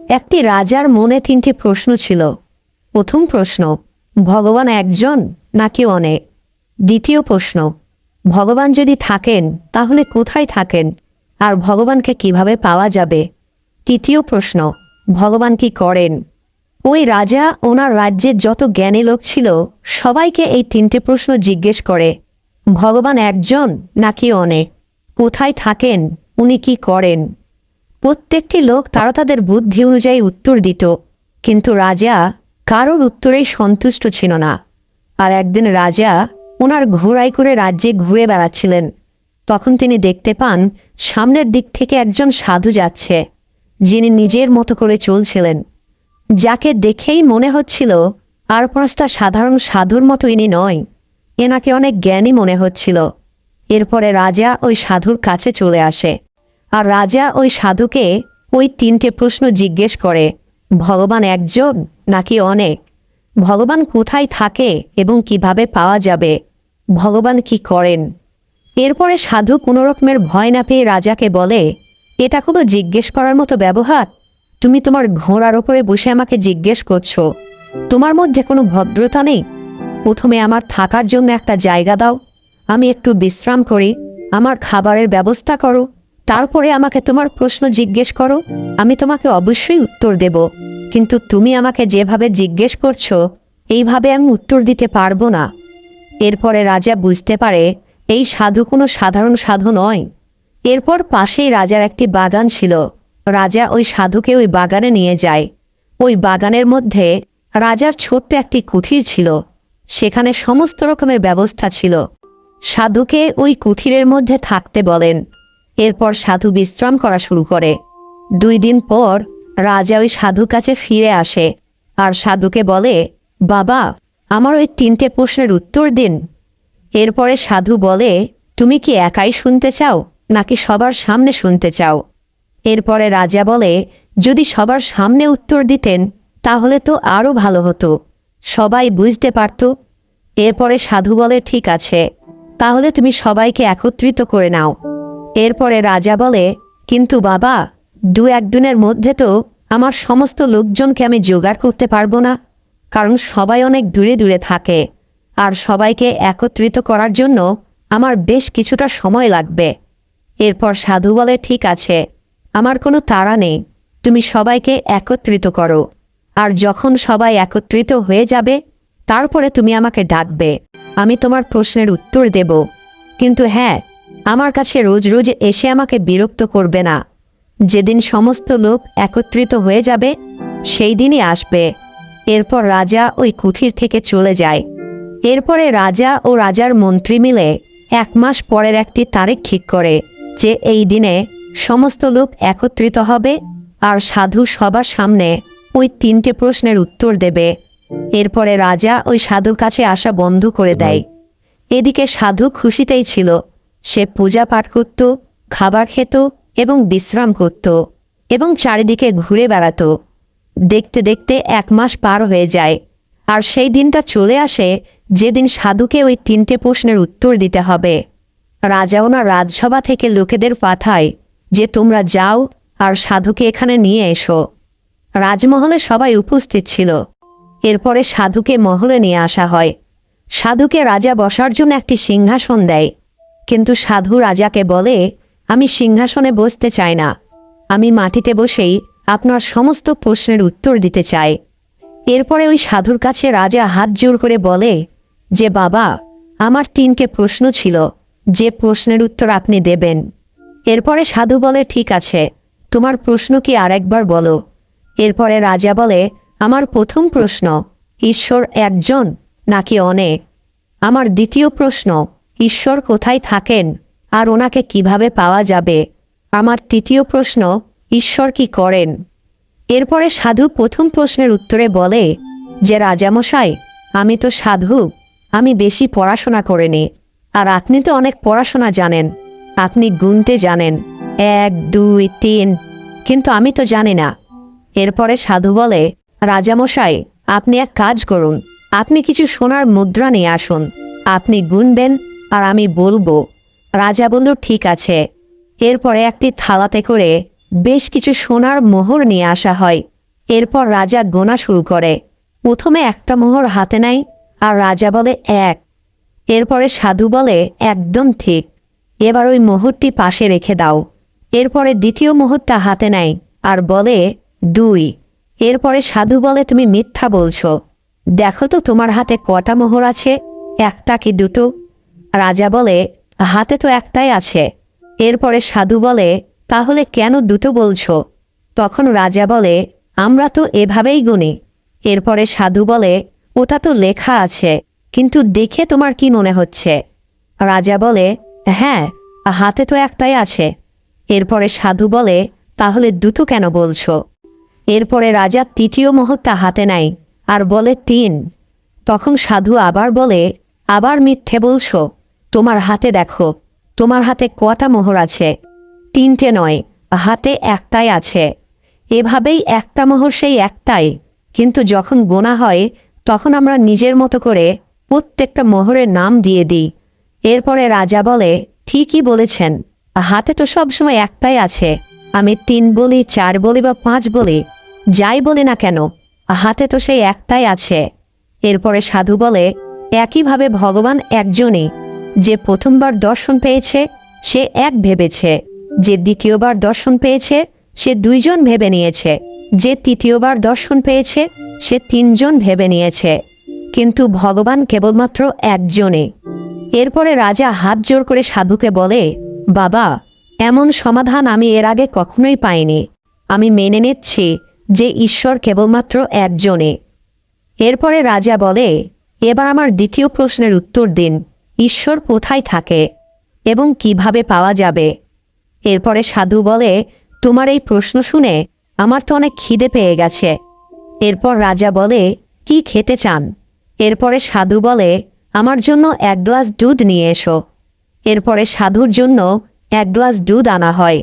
একটি রাজার মনে তিনটি প্রশ্ন ছিল। প্রথম প্রশ্ন, ভগবান একজন নাকি অনেক? দ্বিতীয় প্রশ্ন, ভগবান যদি থাকেন তাহলে কোথায় থাকেন, আর ভগবানকে কিভাবে পাওয়া যাবে? তৃতীয় প্রশ্ন, ভগবান কি করেন? ওই রাজা ওনার রাজ্যের যত জ্ঞানী লোক ছিল সবাইকে এই তিনটে প্রশ্ন জিজ্ঞেস করে, ভগবান একজন নাকি অনেক, কোথায় থাকেন, উনি কি করেন? প্রত্যেকটি লোক তারা তাদের বুদ্ধি অনুযায়ী উত্তর দিত, কিন্তু রাজা কারোর উত্তরেই সন্তুষ্ট ছিল না। আর একদিন রাজা ওনার ঘোড়ায় করে রাজ্যে ঘুরে বেড়াচ্ছিলেন। তখন তিনি দেখতে পান সামনের দিক থেকে একজন সাধু যাচ্ছে, যিনি নিজের মতো করে চলছিলেন, যাকে দেখেই মনে হচ্ছিল আর পাঁচটা সাধারণ সাধুর মতো ইনি নয়, এনাকে অনেক জ্ঞানী মনে হচ্ছিল। এরপরে রাজা ওই সাধুর কাছে চলে আসে, আর রাজা ওই সাধুকে ওই তিনটে প্রশ্ন জিজ্ঞেস করে, ভগবান একজন নাকি অনেক, ভগবান কোথায় থাকে এবং কিভাবে পাওয়া যাবে, ভগবান কি করেন? এরপরে সাধু কোনো রকমের ভয় না পেয়ে রাজাকে বলে, এটা কোনো জিজ্ঞেস করার মতো ব্যবহার? তুমি তোমার ঘোড়ার ওপরে বসে আমাকে জিজ্ঞেস করছো? তোমার মধ্যে কোনো ভদ্রতা নেই? প্রথমে আমার থাকার জন্য একটা জায়গা দাও, আমি একটু বিশ্রাম করি, আমার খাবারের ব্যবস্থা করো, তারপরে আমাকে তোমার প্রশ্ন জিজ্ঞেস করো, আমি তোমাকে অবশ্যই উত্তর দেব। কিন্তু তুমি আমাকে যেভাবে জিজ্ঞেস করছো এইভাবে আমি উত্তর দিতে পারবো না। এরপরে রাজা বুঝতে পারে এই সাধু কোনো সাধারণ সাধু নয়। এরপর পাশেই রাজার একটি বাগান ছিল। রাজা ওই সাধুকে ওই বাগানে নিয়ে যায়। ওই বাগানের মধ্যে রাজার ছোট্ট একটি কুঠির ছিল, সেখানে সমস্ত রকমের ব্যবস্থা ছিল। সাধুকে ওই কুঠিরের মধ্যে থাকতে বলেন। এরপর সাধু বিশ্রাম করা শুরু করে। 2 দিন পর রাজা ওই সাধুর কাছে ফিরে আসে, আর সাধুকে বলে, বাবা, আমার ওই 3টে প্রশ্নের উত্তর দিন। এরপরে সাধু বলে, তুমি কি একাই শুনতে চাও নাকি সবার সামনে শুনতে চাও? এরপরে রাজা বলে, যদি সবার সামনে উত্তর দিতেন তাহলে তো আরও ভালো হতো, সবাই বুঝতে পারত। এরপরে সাধু বলে, ঠিক আছে, তাহলে তুমি সবাইকে একত্রিত করে নাও। এরপরে রাজা বলে, কিন্তু বাবা, 2-1 দিনের মধ্যে তো আমার সমস্ত লোকজনকে আমি জোগাড় করতে পারবো না, কারণ সবাই অনেক দূরে দূরে থাকে, আর সবাইকে একত্রিত করার জন্য আমার বেশ কিছুটা সময় লাগবে। এরপর সাধু বলে, ঠিক আছে, আমার কোনো তাড়া নেই, তুমি সবাইকে একত্রিত করো, আর যখন সবাই একত্রিত হয়ে যাবে তারপরে তুমি আমাকে ডাকবে, আমি তোমার প্রশ্নের উত্তর দেব। কিন্তু হ্যাঁ, আমার কাছে রোজ রোজ এসে আমাকে বিরক্ত করবে না। যেদিন সমস্ত লোক একত্রিত হয়ে যাবে সেই দিনই আসবে। এরপর রাজা ওই কুঠির থেকে চলে যায়। এরপরে রাজা ও রাজার মন্ত্রী মিলে 1 মাস পরের একটি তারিখ ঠিক করে যে এই দিনে সমস্ত লোক একত্রিত হবে, আর সাধু সবার সামনে ওই 3টে প্রশ্নের উত্তর দেবে। এরপরে রাজা ওই সাধুর কাছে আসা বন্ধ করে দেয়। এদিকে সাধু খুশিতেই ছিল। সে পূজা পাঠ করত, খাবার খেত এবং বিশ্রাম করত, এবং চারিদিকে ঘুরে বেড়াত। দেখতে দেখতে 1 মাস পার হয়ে যায়, আর সেই দিনটা চলে আসে যেদিন সাধুকে ওই 3টে প্রশ্নের উত্তর দিতে হবে। রাজা ওনার রাজসভা থেকে লোকেদের পাঠায় যে তোমরা যাও আর সাধুকে এখানে নিয়ে এসো। রাজমহলে সবাই উপস্থিত ছিল। এরপরে সাধুকে মহলে নিয়ে আসা হয়। সাধুকে রাজা বসার জন্য একটি সিংহাসন দেয়, কিন্তু সাধু রাজাকে বলে, আমি সিংহাসনে বসতে চাই না, আমি মাটিতে বসেই আপনার সমস্ত প্রশ্নের উত্তর দিতে চাই। এরপরে ওই সাধুর কাছে রাজা হাত জোর করে বলে যে, বাবা, আমার 3টে প্রশ্ন ছিল, যে প্রশ্নের উত্তর আপনি দেবেন। এরপরে সাধু বলে, ঠিক আছে, তোমার প্রশ্ন কি আরেকবার বলো। এরপরে রাজা বলে, আমার প্রথম প্রশ্ন, ঈশ্বর একজন নাকি অনেক? আমার দ্বিতীয় প্রশ্ন, ঈশ্বর কোথায় থাকেন আর ওনাকে কিভাবে পাওয়া যাবে? আমার তৃতীয় প্রশ্ন, ঈশ্বর কি করেন? এরপরে সাধু প্রথম প্রশ্নের উত্তরে বলে যে, রাজামশাই, আমি তো সাধু, আমি বেশি পড়াশোনা করিনি, আর আপনি তো অনেক পড়াশোনা জানেন, আপনি গুনতে জানেন 1, 2, 3, কিন্তু আমি তো জানি না। এরপরে সাধু বলে, রাজামশাই, আপনি এক কাজ করুন, আপনি কিছু সোনার মুদ্রা নিয়ে আসুন, আপনি গুনবেন আর আমি বলবো। রাজা বলল, ঠিক আছে। এরপরে একটি থালাতে করে বেশ কিছু সোনার মোহর নিয়ে আসা হয়, এরপর রাজা গোনা শুরু করে। প্রথমে একটা মোহর হাতে নেয় আর রাজা বলে 1। এরপরে সাধু বলে একদম ঠিক, এবার ওই মোহরটি পাশে রেখে দাও। এরপরে দ্বিতীয় মোহরটা হাতে নেয় আর বলে 2। এরপরে সাধু বলে তুমি মিথ্যা বলছো, দেখো তো তোমার হাতে কটা মোহর আছে, একটা কি দুটো? রাজা বলে হাতে তো একটাই আছে। এরপরে সাধু বলে তাহলে কেন দুটো বলছো? তখন রাজা বলে আমরা তো এভাবেই গুনি। এরপরে সাধু বলে ওটা তো লেখা আছে, কিন্তু দেখে তোমার কি মনে হচ্ছে? রাজা বলে হ্যাঁ, হাতে তো একটাই আছে। এরপরে সাধু বলে তাহলে দুটো কেন বলছো? এরপরে রাজা তৃতীয় মোহরটা হাতে নেয় আর বলে 3। তখন সাধু আবার বলে আবার মিথ্যে বলছো, তোমার হাতে দেখো, তোমার হাতে কটা মোহর আছে? 3টে নয়, হাতে একটাই আছে। এভাবেই একটা মোহর সেই একটাই, কিন্তু যখন গোনা হয় তখন আমরা নিজের মতো করে প্রত্যেকটা মোহরের নাম দিয়ে দিই। এরপরে রাজা বলে ঠিকই বলেছেন, হাতে তো সবসময় একটাই আছে, আমি 3 বলি, 4 বলি বা 5 বলি, যাই বলি না কেন, হাতে তো সেই একটাই আছে। এরপরে সাধু বলে একইভাবে ভগবান একজনই, যে প্রথমবার দর্শন পেয়েছে সে 1 ভেবেছে, যে দ্বিতীয়বার দর্শন পেয়েছে সে 2 জন ভেবে নিয়েছে, যে তৃতীয়বার দর্শন পেয়েছে সে 3 জন ভেবে নিয়েছে, কিন্তু ভগবান কেবলমাত্র একজনই। এরপরে রাজা হাত জোর করে সাধুকে বলে বাবা, এমন সমাধান আমি এর আগে কখনোই পাইনি, আমি মেনে নিচ্ছি যে ঈশ্বর কেবলমাত্র একজনই। এরপরে রাজা বলে এবার আমার দ্বিতীয় প্রশ্নের উত্তর দিন, ঈশ্বর কোথায় থাকে এবং কিভাবে পাওয়া যাবে? এরপরে সাধু বলে তোমার এই প্রশ্ন শুনে আমার তো অনেক খিদে পেয়ে গেছে। এরপর রাজা বলে কি খেতে চান? এরপরে সাধু বলে আমার জন্য 1 গ্লাস দুধ নিয়ে এসো। এরপরে সাধুর জন্য 1 গ্লাস দুধ আনা হয়।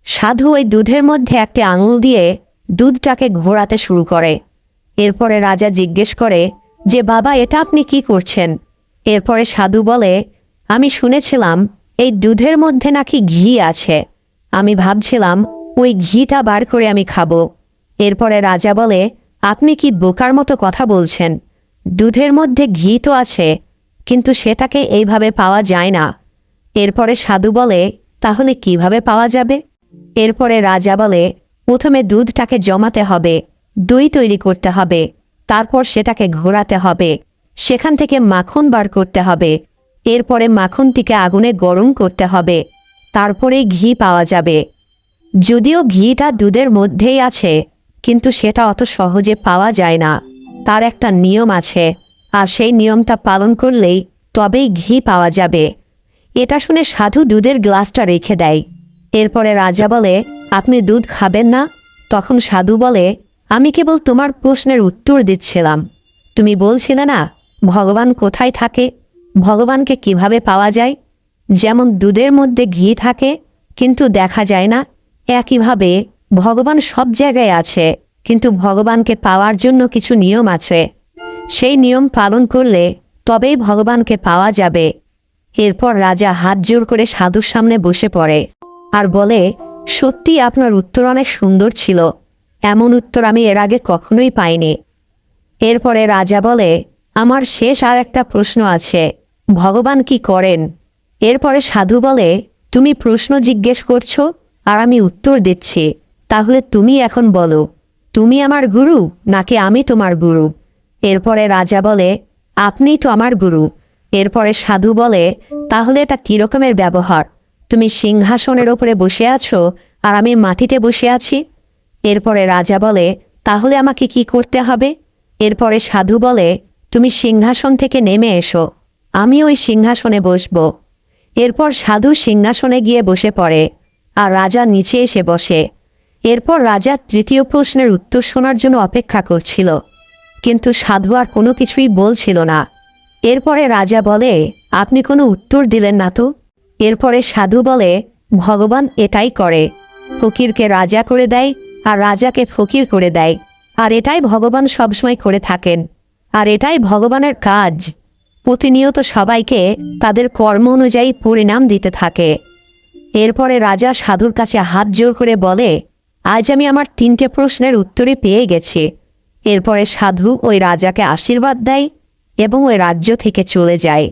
সাধু ওই দুধের মধ্যে একটি আঙুল দিয়ে দুধটাকে ঘোরাতে শুরু করে। এরপরে রাজা জিজ্ঞেস করে যে বাবা, এটা আপনি কি করছেন? এরপরে সাধু বলে আমি শুনেছিলাম এই দুধের মধ্যে নাকি ঘি আছে, আমি ভাবছিলাম ওই ঘিটা বার করে আমি খাবো। এরপরে রাজা বলে আপনি কি বোকার মতো কথা বলছেন, দুধের মধ্যে ঘি তো আছে, কিন্তু সেটাকে এইভাবে পাওয়া যায় না। এরপরে সাধু বলে তাহলে কিভাবে পাওয়া যাবে? এরপরে রাজা বলে প্রথমে দুধটাকে জমাতে হবে, দই তৈরি করতে হবে, তারপর সেটাকে ঘোরাতে হবে, সেখান থেকে মাখন বার করতে হবে, এরপরে মাখনটিকে আগুনে গরম করতে হবে, তারপরে ঘি পাওয়া যাবে। যদিও ঘিটা দুধের মধ্যেই আছে, কিন্তু সেটা অত সহজে পাওয়া যায় না, তার একটা নিয়ম আছে, আর সেই নিয়মটা পালন করলেই তবেই ঘি পাওয়া যাবে। এটা শুনে সাধু দুধের গ্লাসটা রেখে দেয়। এরপরে রাজা বলে আপনি দুধ খাবেন না? তখন সাধু বলে আমি কেবল তোমার প্রশ্নের উত্তর দিচ্ছিলাম, তুমি বলছিলে না ভগবান কোথায় থাকে, ভগবানকে কিভাবে পাওয়া যায়? যেমন দুধের মধ্যে ঘি থাকে কিন্তু দেখা যায় না, একইভাবে ভগবান সব জায়গায় আছে, কিন্তু ভগবানকে পাওয়ার জন্য কিছু নিয়ম আছে, সেই নিয়ম পালন করলে তবেই ভগবানকে পাওয়া যাবে। এরপর রাজা হাত জোর করে সাধুর সামনে বসে পড়ে আর বলে সত্যি আপনার উত্তর অনেক সুন্দর ছিল, এমন উত্তর আমি এর আগে কখনোই পাইনি। এরপরে রাজা বলে আমার শেষ আর একটা প্রশ্ন আছে, ভগবান কি করেন? এরপরে সাধু বলে তুমি প্রশ্ন জিজ্ঞেস করছো আর আমি উত্তর দিচ্ছি, তাহলে তুমি এখন বলো, তুমি আমার গুরু নাকি আমি তোমার গুরু? এরপরে রাজা বলে আপনিই তো আমার গুরু। এরপরে সাধু বলে তাহলে এটা কি রকমের ব্যবহার, তুমি সিংহাসনের ওপরে বসে আছো আর আমি মাটিতে বসে আছি? এরপরে রাজা বলে তাহলে আমাকে কি করতে হবে? এরপরে সাধু বলে তুমি সিংহাসন থেকে নেমে এসো, আমি ওই সিংহাসনে বসবো। এরপর সাধু সিংহাসনে গিয়ে বসে পড়ে আর রাজা নিচে এসে বসে। এরপর রাজা তৃতীয় প্রশ্নের উত্তর শোনার জন্য অপেক্ষা করছিল, কিন্তু সাধু আর কোনো কিছুই বলছিল না। এরপরে রাজা বলে আপনি কোনো উত্তর দিলেন না তো? এরপরে সাধু বলে ভগবান এটাই করে, ফকিরকে রাজা করে দেয় আর রাজাকে ফকির করে দেয়, আর এটাই ভগবান সবসময় করে থাকেন, আর এটাই ভগবানের কাজ, প্রতিনিয়ত সবাইকে তাদের কর্ম অনুযায়ী পরিণাম দিতে থাকে। এরপরে রাজা সাধুর কাছে হাত জোর করে বলে আজ আমি আমার 3টে প্রশ্নের উত্তরে পেয়ে গেছি। এরপরে সাধু ওই রাজাকে আশীর্বাদ দেয় এবং ওই রাজ্য থেকে চলে যায়।